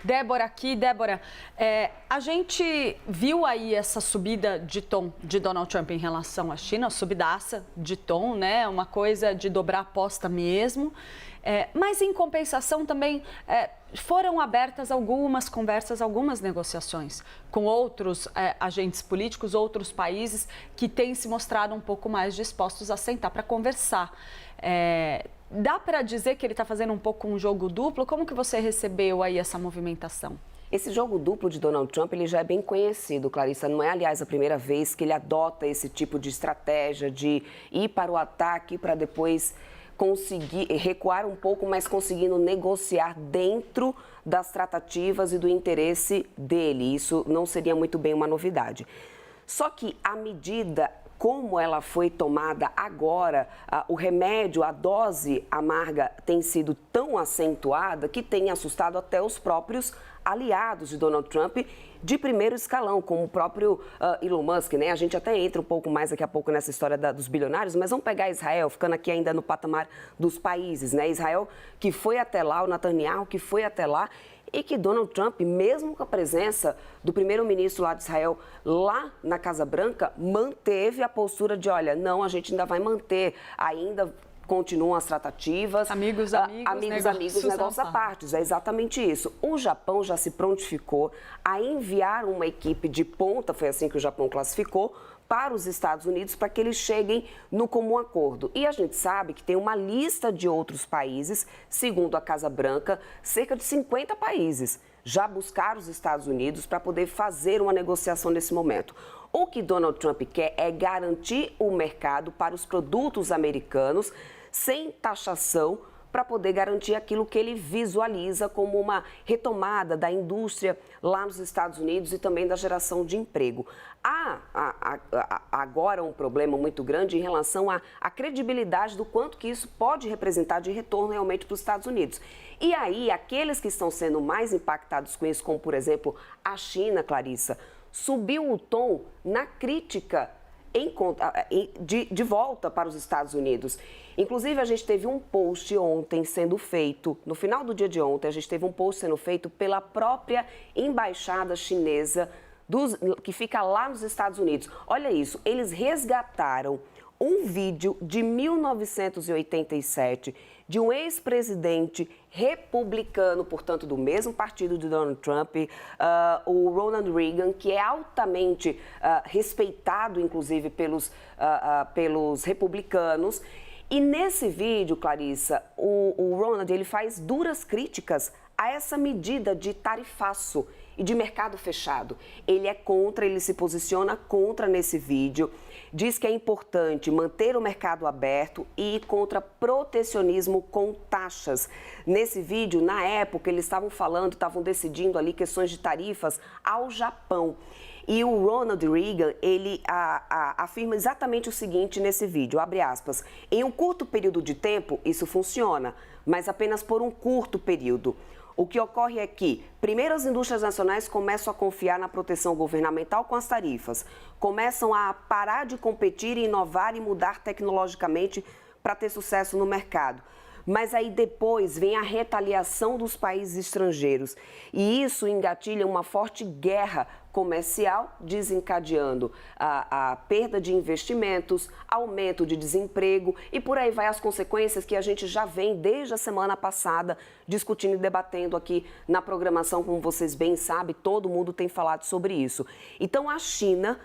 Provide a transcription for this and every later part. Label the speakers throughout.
Speaker 1: Débora aqui. Débora, a gente viu aí essa subida de tom de Donald Trump em relação à China, subidaça de tom, né? Uma coisa de dobrar a aposta mesmo. Mas, em compensação, também foram abertas algumas conversas, algumas negociações com outros agentes políticos, outros países que têm se mostrado um pouco mais dispostos a sentar para conversar. Dá para dizer que ele está fazendo um pouco um jogo duplo? Como que você recebeu aí essa movimentação?
Speaker 2: Esse jogo duplo de Donald Trump, ele já é bem conhecido, Clarissa. Não é, aliás, a primeira vez que ele adota esse tipo de estratégia de ir para o ataque para depois conseguir recuar um pouco, mas conseguindo negociar dentro das tratativas e do interesse dele. Isso não seria muito bem uma novidade. Só que a medida como ela foi tomada agora, o remédio, a dose amarga tem sido tão acentuada que tem assustado até os próprios aliados de Donald Trump de primeiro escalão, como o próprio Elon Musk, né? A gente até entra um pouco mais daqui a pouco nessa história dos bilionários, mas vamos pegar Israel, ficando aqui ainda no patamar dos países, né? Israel que foi até lá, o Netanyahu que foi até lá, e que Donald Trump, mesmo com a presença do primeiro-ministro lá de Israel, lá na Casa Branca, manteve a postura de, olha, não, a gente ainda vai manter, ainda continuam as tratativas.
Speaker 1: Amigos,
Speaker 2: negócios à parte. É exatamente isso. O Japão já se prontificou a enviar uma equipe de ponta, foi assim que o Japão classificou, para os Estados Unidos para que eles cheguem no comum acordo. E a gente sabe que tem uma lista de outros países, segundo a Casa Branca, cerca de 50 países já buscaram os Estados Unidos para poder fazer uma negociação nesse momento. O que Donald Trump quer é garantir o mercado para os produtos americanos sem taxação, para poder garantir aquilo que ele visualiza como uma retomada da indústria lá nos Estados Unidos e também da geração de emprego. Há agora um problema muito grande em relação à credibilidade do quanto que isso pode representar de retorno realmente para os Estados Unidos. E aí, aqueles que estão sendo mais impactados com isso, como por exemplo a China, Clarissa, subiu o tom na crítica de volta para os Estados Unidos. Inclusive, a gente teve um post ontem sendo feito, no final do dia de ontem, a gente teve um post sendo feito pela própria embaixada chinesa que fica lá nos Estados Unidos. Olha isso, eles resgataram um vídeo de 1987 de um ex-presidente republicano, portanto, do mesmo partido de Donald Trump, o Ronald Reagan, que é altamente respeitado, inclusive, pelos republicanos. E nesse vídeo, Clarissa, o Ronald ele faz duras críticas a essa medida de tarifaço e de mercado fechado. Ele é contra, ele se posiciona contra nesse vídeo, diz que é importante manter o mercado aberto e ir contra protecionismo com taxas. Nesse vídeo, na época, eles estavam decidindo ali questões de tarifas ao Japão. E o Ronald Reagan, ele afirma exatamente o seguinte nesse vídeo, abre aspas, em um curto período de tempo, isso funciona, mas apenas por um curto período. O que ocorre é que, primeiro, as indústrias nacionais começam a confiar na proteção governamental com as tarifas, começam a parar de competir, inovar e mudar tecnologicamente para ter sucesso no mercado. Mas aí depois vem a retaliação dos países estrangeiros e isso engatilha uma forte guerra comercial, desencadeando a perda de investimentos, aumento de desemprego e por aí vai as consequências que a gente já vem desde a semana passada discutindo e debatendo aqui na programação, como vocês bem sabem, todo mundo tem falado sobre isso. Então a China,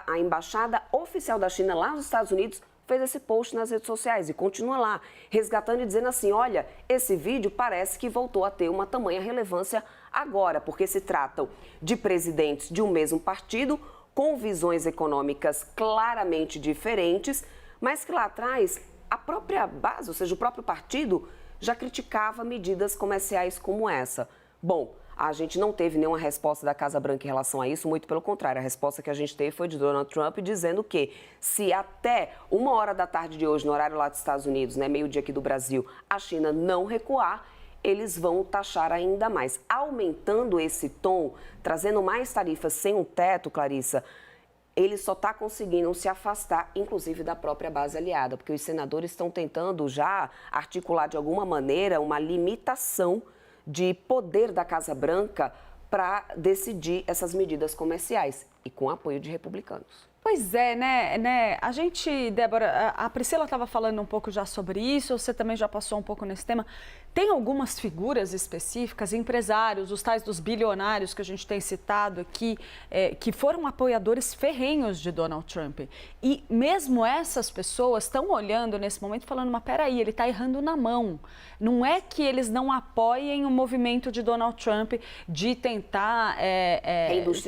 Speaker 2: a embaixada oficial da China lá nos Estados Unidos, fez esse post nas redes sociais e continua lá, resgatando e dizendo assim, olha, esse vídeo parece que voltou a ter uma tamanha relevância agora, porque se tratam de presidentes de um mesmo partido, com visões econômicas claramente diferentes, mas que lá atrás a própria base, ou seja, o próprio partido, já criticava medidas comerciais como essa. Bom, a gente não teve nenhuma resposta da Casa Branca em relação a isso, muito pelo contrário. A resposta que a gente teve foi de Donald Trump dizendo que se até 1h da tarde de hoje, no horário lá dos Estados Unidos, né, meio-dia aqui do Brasil, a China não recuar, eles vão taxar ainda mais. Aumentando esse tom, trazendo mais tarifas sem um teto, Clarissa, ele só está conseguindo se afastar, inclusive, da própria base aliada, porque os senadores estão tentando já articular de alguma maneira uma limitação de poder da Casa Branca para decidir essas medidas comerciais e com apoio de republicanos.
Speaker 1: Pois é, né? A gente, Débora, a Priscila estava falando um pouco já sobre isso, você também já passou um pouco nesse tema. Tem algumas figuras específicas, empresários, os tais dos bilionários que a gente tem citado aqui, que foram apoiadores ferrenhos de Donald Trump. E mesmo essas pessoas estão olhando nesse momento e falando, mas peraí, ele está errando na mão. Não é que eles não apoiem o movimento de Donald Trump de tentar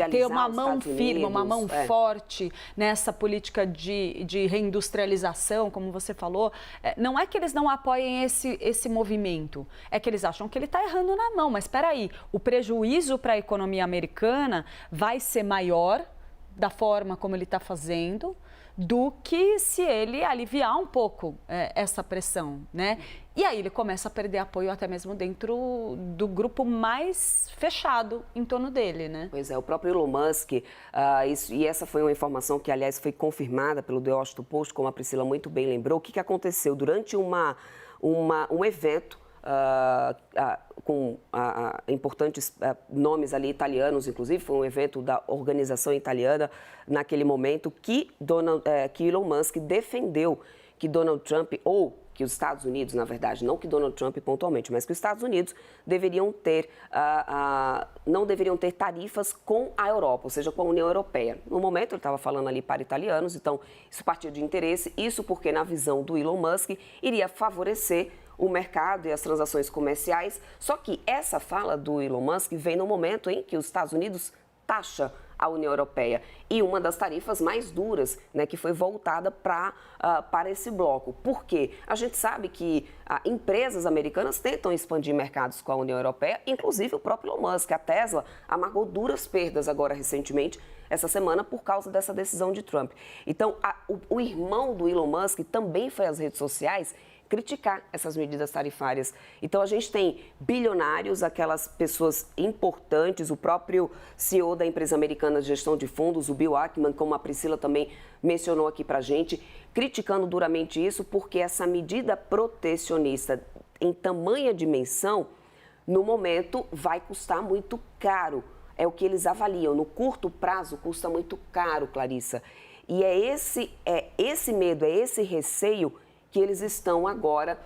Speaker 1: ter uma mão firme, uma mão forte nessa política de reindustrialização, como você falou. Não é que eles não apoiem esse movimento. É que eles acham que ele está errando na mão, mas espera aí, o prejuízo para a economia americana vai ser maior da forma como ele está fazendo do que se ele aliviar um pouco essa pressão, né? E aí ele começa a perder apoio até mesmo dentro do grupo mais fechado em torno dele, né?
Speaker 2: Pois é, o próprio Elon Musk, e essa foi uma informação que, aliás, foi confirmada pelo The Washington Post, como a Priscila muito bem lembrou. O que aconteceu? Durante um evento com importantes nomes ali italianos, inclusive, foi um evento da organização italiana naquele momento que Elon Musk defendeu que Donald Trump, ou que os Estados Unidos, na verdade, não que Donald Trump pontualmente, mas que os Estados Unidos não deveriam ter tarifas com a Europa, ou seja, com a União Europeia. No momento, ele estava falando ali para italianos, então isso partia de interesse, isso porque, na visão do Elon Musk, iria favorecer o mercado e as transações comerciais. Só que essa fala do Elon Musk vem no momento em que os Estados Unidos taxa a União Europeia e uma das tarifas mais duras, né, que foi voltada para esse bloco. Por quê? A gente sabe que empresas americanas tentam expandir mercados com a União Europeia, inclusive o próprio Elon Musk. A Tesla amargou duras perdas agora recentemente, essa semana, por causa dessa decisão de Trump. Então, o irmão do Elon Musk também foi às redes sociais criticar essas medidas tarifárias. Então, a gente tem bilionários, aquelas pessoas importantes, o próprio CEO da empresa americana de gestão de fundos, o Bill Ackman, como a Priscila também mencionou aqui pra gente, criticando duramente isso, porque essa medida protecionista em tamanha dimensão, no momento, vai custar muito caro. É o que eles avaliam. No curto prazo, custa muito caro, Clarissa. E é esse medo, é esse receio que eles estão agora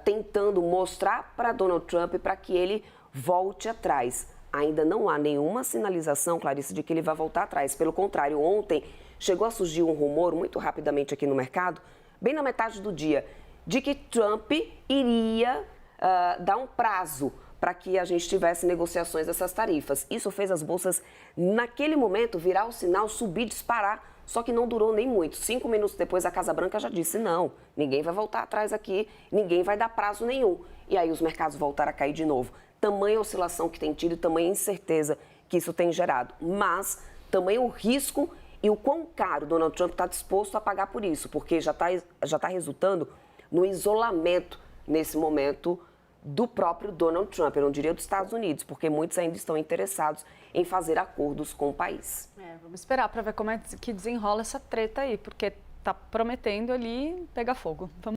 Speaker 2: tentando mostrar para Donald Trump para que ele volte atrás. Ainda não há nenhuma sinalização, Clarissa, de que ele vai voltar atrás. Pelo contrário, ontem chegou a surgir um rumor muito rapidamente aqui no mercado, bem na metade do dia, de que Trump iria dar um prazo para que a gente tivesse negociações dessas tarifas. Isso fez as bolsas, naquele momento, virar o sinal, subir, disparar. Só que não durou nem muito. 5 minutos depois, a Casa Branca já disse, não, ninguém vai voltar atrás aqui, ninguém vai dar prazo nenhum. E aí os mercados voltaram a cair de novo. Tamanha oscilação que tem tido e tamanha incerteza que isso tem gerado. Mas tamanho o risco e o quão caro Donald Trump está disposto a pagar por isso, porque já tá resultando no isolamento, nesse momento, do próprio Donald Trump, eu não diria dos Estados Unidos, porque muitos ainda estão interessados em fazer acordos com o país.
Speaker 1: Vamos esperar para ver como é que desenrola essa treta aí, porque tá prometendo ali pegar fogo.